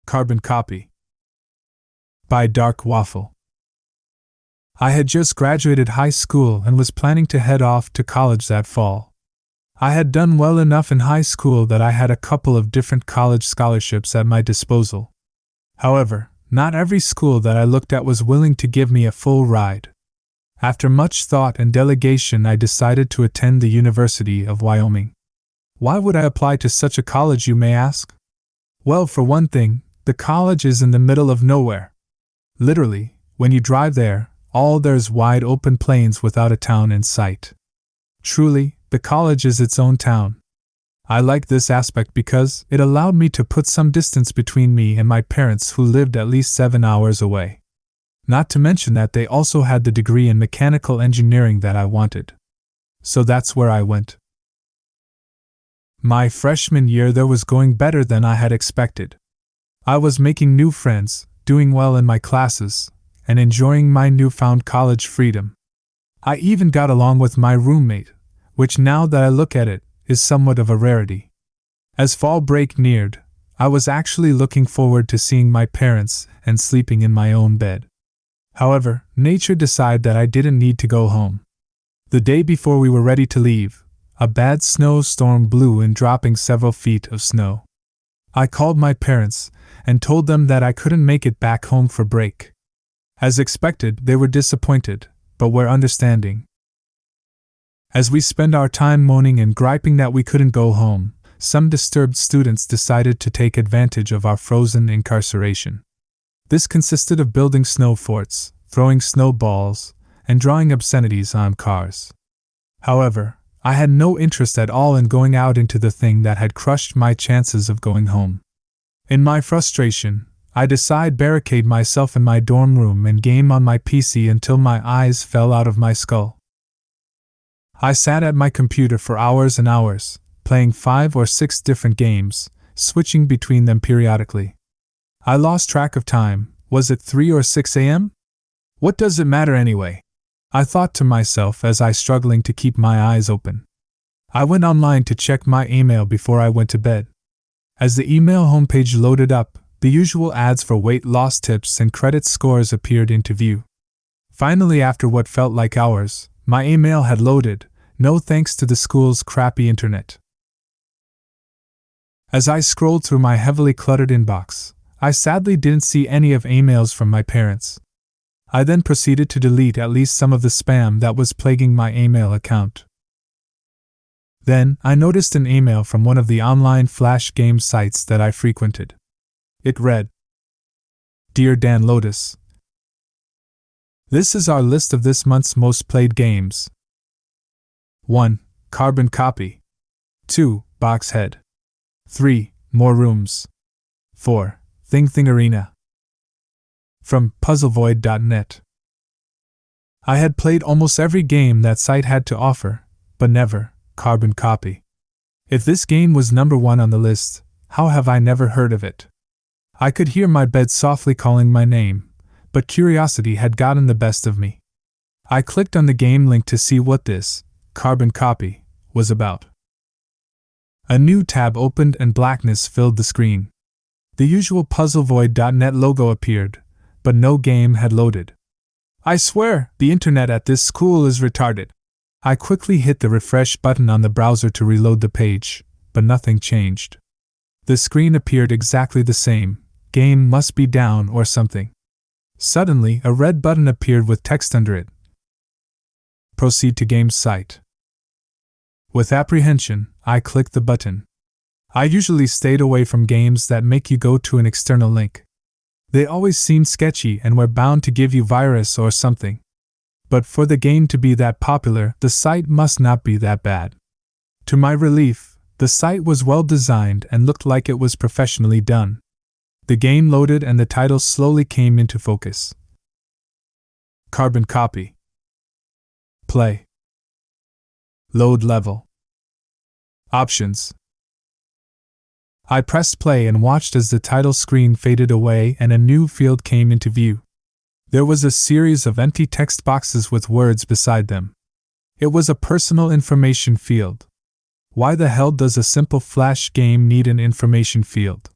Carbon Copy by Dark Waffle. I had just graduated high school and was planning to head off to college that fall. I had done well enough in high school that I had a couple of different college scholarships at my disposal. However, not every school that I looked at was willing to give me a full ride. After much thought and delegation, I decided to attend the University of Wyoming. Why would I apply to such a college, you may ask? Well, for one thing, the college is in the middle of nowhere. Literally, when you drive there, there's wide open plains without a town in sight. Truly, the college is its own town. I liked this aspect because it allowed me to put some distance between me and my parents, who lived at least 7 hours away. Not to mention that they also had the degree in mechanical engineering that I wanted. So that's where I went. My freshman year there was going better than I had expected. I was making new friends, doing well in my classes, and enjoying my newfound college freedom. I even got along with my roommate, which now that I look at it, is somewhat of a rarity. As fall break neared, I was actually looking forward to seeing my parents and sleeping in my own bed. However, nature decided that I didn't need to go home. The day before we were ready to leave, a bad snowstorm blew in, dropping several feet of snow. I called my parents and told them that I couldn't make it back home for break. As expected, they were disappointed, but were understanding. As we spent our time moaning and griping that we couldn't go home, some disturbed students decided to take advantage of our frozen incarceration. This consisted of building snow forts, throwing snowballs, and drawing obscenities on cars. However, I had no interest at all in going out into the thing that had crushed my chances of going home. In my frustration, I decided to barricade myself in my dorm room and game on my PC until my eyes fell out of my skull. I sat at my computer for hours and hours, playing 5 or 6 different games, switching between them periodically. I lost track of time. Was it 3 or 6 a.m.? What does it matter anyway? I thought to myself as I struggling to keep my eyes open. I went online to check my email before I went to bed. As the email homepage loaded up, the usual ads for weight loss tips and credit scores appeared into view. Finally, after what felt like hours, my email had loaded, no thanks to the school's crappy internet. As I scrolled through my heavily cluttered inbox, I sadly didn't see any of emails from my parents. I then proceeded to delete at least some of the spam that was plaguing my email account. Then, I noticed an email from one of the online flash game sites that I frequented. It read, "Dear Dan Lotus, this is our list of this month's most played games. 1. Carbon Copy. 2. Boxhead. 3. More Rooms. 4. Thing Arena. From puzzlevoid.net. I had played almost every game that site had to offer, but never Carbon Copy. If this game was number 1 on the list, how have I never heard of it? I could hear my bed softly calling my name, but curiosity had gotten the best of me. I clicked on the game link to see what this Carbon Copy was about. A new tab opened and blackness filled the screen. The usual puzzlevoid.net logo appeared, but no game had loaded. I swear, the internet at this school is retarded. I quickly hit the refresh button on the browser to reload the page, but nothing changed. The screen appeared exactly the same. Game must be down or something. Suddenly, a red button appeared with text under it. Proceed to game site. With apprehension, I clicked the button. I usually stayed away from games that make you go to an external link. They always seemed sketchy and were bound to give you virus or something. But for the game to be that popular, the site must not be that bad. To my relief, the site was well designed and looked like it was professionally done. The game loaded and the title slowly came into focus. Carbon Copy. Play. Load level. Options. I pressed play and watched as the title screen faded away and a new field came into view. There was a series of empty text boxes with words beside them. It was a personal information field. Why the hell does a simple flash game need an information field?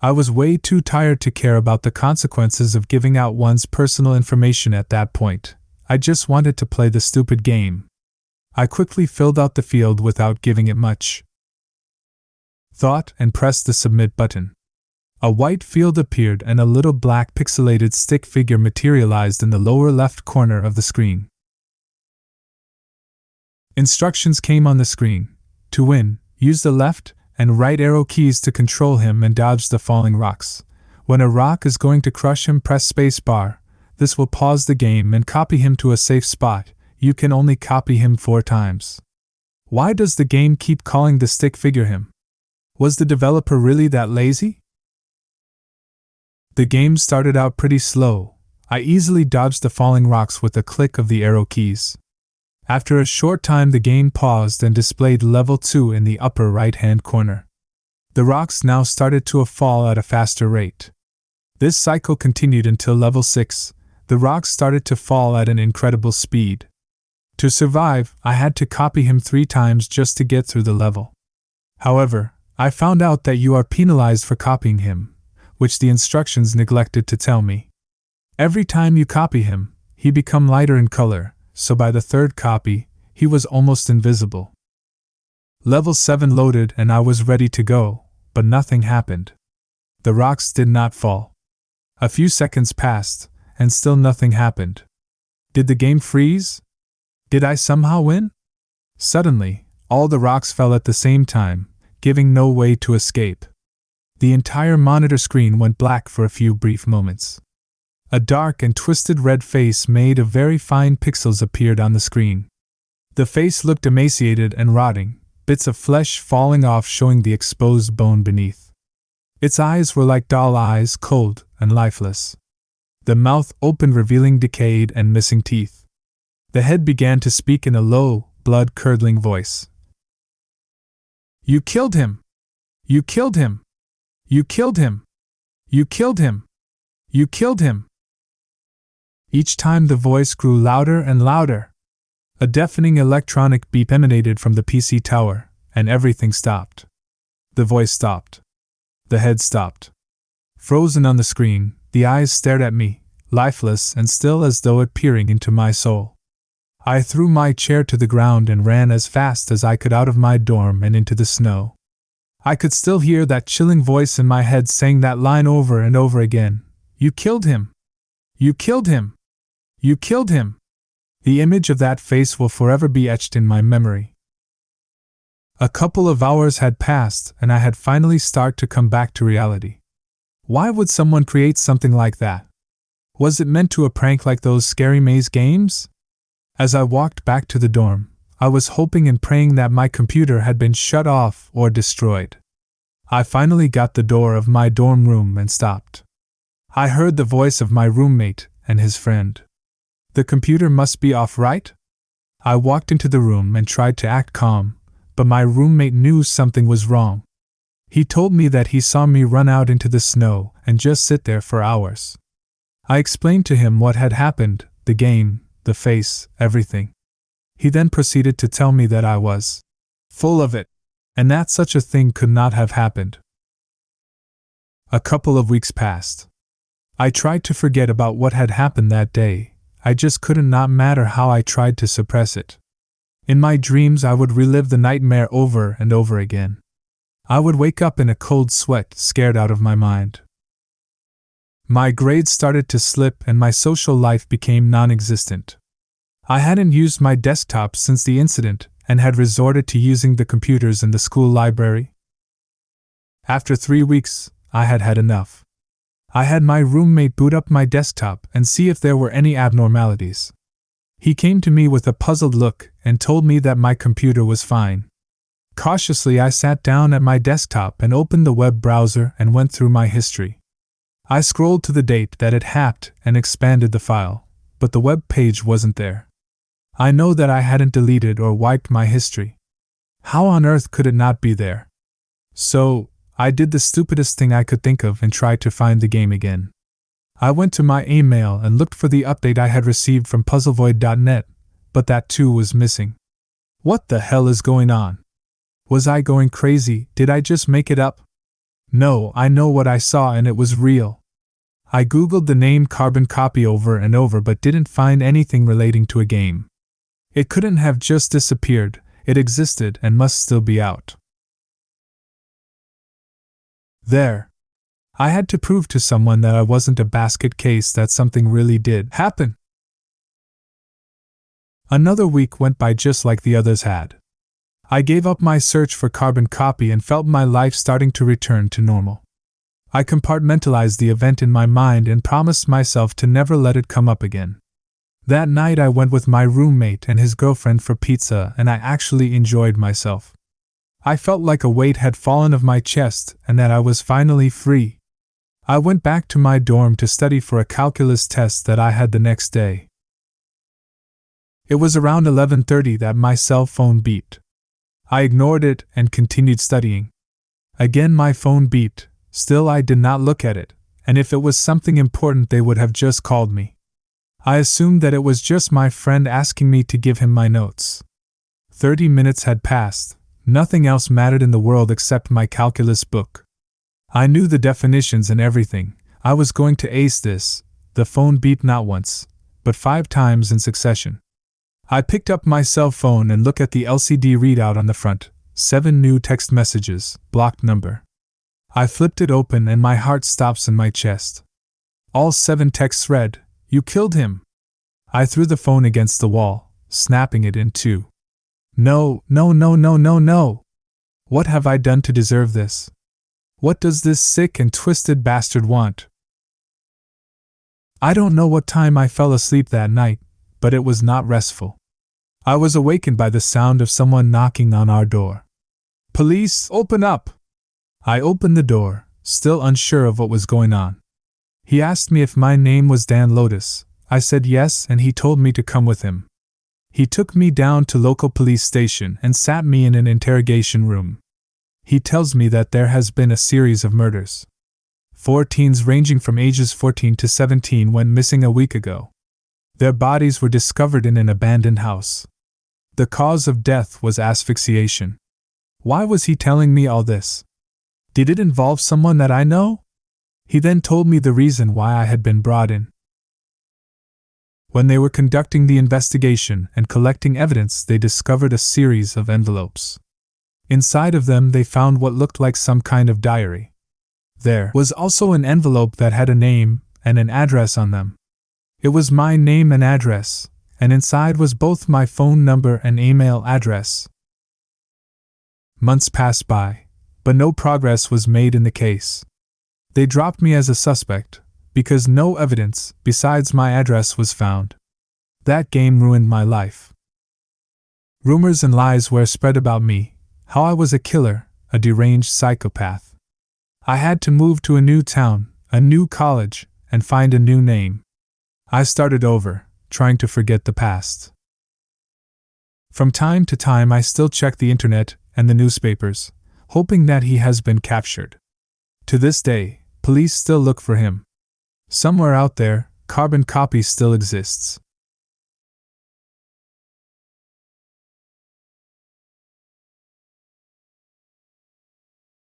I was way too tired to care about the consequences of giving out one's personal information at that point. I just wanted to play the stupid game. I quickly filled out the field without giving it much thought and pressed the submit button. A white field appeared and a little black pixelated stick figure materialized in the lower left corner of the screen. Instructions came on the screen. To win, use the left and right arrow keys to control him and dodge the falling rocks. When a rock is going to crush him, press space bar. This will pause the game and copy him to a safe spot. You can only copy him 4 times. Why does the game keep calling the stick figure him? Was the developer really that lazy? The game started out pretty slow. I easily dodged the falling rocks with a click of the arrow keys. After a short time, the game paused and displayed level 2 in the upper right-hand corner. The rocks now started to fall at a faster rate. This cycle continued until level 6. The rocks started to fall at an incredible speed. To survive, I had to copy him 3 times just to get through the level. However, I found out that you are penalized for copying him, which the instructions neglected to tell me. Every time you copy him, he becomes lighter in color, so by the 3rd copy, he was almost invisible. Level 7 loaded and I was ready to go, but nothing happened. The rocks did not fall. A few seconds passed, and still nothing happened. Did the game freeze? Did I somehow win? Suddenly, all the rocks fell at the same time, giving no way to escape. The entire monitor screen went black for a few brief moments. A dark and twisted red face made of very fine pixels appeared on the screen. The face looked emaciated and rotting, bits of flesh falling off showing the exposed bone beneath. Its eyes were like doll eyes, cold and lifeless. The mouth opened, revealing decayed and missing teeth. The head began to speak in a low, blood-curdling voice. "You killed him! You killed him! You killed him! You killed him! You killed him!" Each time the voice grew louder and louder. A deafening electronic beep emanated from the PC tower, and everything stopped. The voice stopped. The head stopped. Frozen on the screen, the eyes stared at me, lifeless and still as though it peering into my soul. I threw my chair to the ground and ran as fast as I could out of my dorm and into the snow. I could still hear that chilling voice in my head saying that line over and over again. "You killed him! You killed him! You killed him!" The image of that face will forever be etched in my memory. A couple of hours had passed and I had finally started to come back to reality. Why would someone create something like that? Was it meant to a prank like those scary maze games? As I walked back to the dorm, I was hoping and praying that my computer had been shut off or destroyed. I finally got the door of my dorm room and stopped. I heard the voice of my roommate and his friend. "The computer must be off, right?" I walked into the room and tried to act calm, but my roommate knew something was wrong. He told me that he saw me run out into the snow and just sit there for hours. I explained to him what had happened, the game, the face, everything. He then proceeded to tell me that I was full of it, and that such a thing could not have happened. A couple of weeks passed. I tried to forget about what had happened that day. I just couldn't, not matter how I tried to suppress it. In my dreams I would relive the nightmare over and over again. I would wake up in a cold sweat, scared out of my mind. My grades started to slip and my social life became non-existent. I hadn't used my desktop since the incident and had resorted to using the computers in the school library. After 3 weeks, I had had enough. I had my roommate boot up my desktop and see if there were any abnormalities. He came to me with a puzzled look and told me that my computer was fine. Cautiously, I sat down at my desktop and opened the web browser and went through my history. I scrolled to the date that it happened and expanded the file, but the web page wasn't there. I know that I hadn't deleted or wiped my history. How on earth could it not be there? So, I did the stupidest thing I could think of and tried to find the game again. I went to my email and looked for the update I had received from puzzlevoid.net, but that too was missing. What the hell is going on? Was I going crazy? Did I just make it up? No, I know what I saw and it was real. I googled the name carbon copy over and over but didn't find anything relating to a game. It couldn't have just disappeared, it existed and must still be out there. I had to prove to someone that I wasn't a basket case, that something really did happen. Another week went by just like the others had. I gave up my search for carbon copy and felt my life starting to return to normal. I compartmentalized the event in my mind and promised myself to never let it come up again. That night I went with my roommate and his girlfriend for pizza, and I actually enjoyed myself. I felt like a weight had fallen off my chest and that I was finally free. I went back to my dorm to study for a calculus test that I had the next day. It was around 11:30 that my cell phone beeped. I ignored it and continued studying. Again my phone beeped, still I did not look at it, and if it was something important they would have just called me. I assumed that it was just my friend asking me to give him my notes. 30 minutes had passed, nothing else mattered in the world except my calculus book. I knew the definitions and everything, I was going to ace this. The phone beeped not once, but 5 times in succession. I picked up my cell phone and looked at the LCD readout on the front. 7 new text messages, blocked number. I flipped it open and my heart stops in my chest. All 7 texts read, "You killed him." I threw the phone against the wall, snapping it in two. No. What have I done to deserve this? What does this sick and twisted bastard want? I don't know what time I fell asleep that night, but it was not restful. I was awakened by the sound of someone knocking on our door. "Police, open up!" I opened the door, still unsure of what was going on. He asked me if my name was Dan Lotus. I said yes, and he told me to come with him. He took me down to local police station and sat me in an interrogation room. He tells me that there has been a series of murders. 4 teens ranging from ages 14 to 17 went missing a week ago. Their bodies were discovered in an abandoned house. The cause of death was asphyxiation. Why was he telling me all this? Did it involve someone that I know? He then told me the reason why I had been brought in. When they were conducting the investigation and collecting evidence, they discovered a series of envelopes. Inside of them they found what looked like some kind of diary. There was also an envelope that had a name and an address on them. It was my name and address, and inside was both my phone number and email address. Months passed by, but no progress was made in the case. They dropped me as a suspect, because no evidence besides my address was found. That game ruined my life. Rumors and lies were spread about me, how I was a killer, a deranged psychopath. I had to move to a new town, a new college, and find a new name. I started over, trying to forget the past. From time to time I still check the internet and the newspapers, hoping that he has been captured. To this day, police still look for him. Somewhere out there, carbon copy still exists.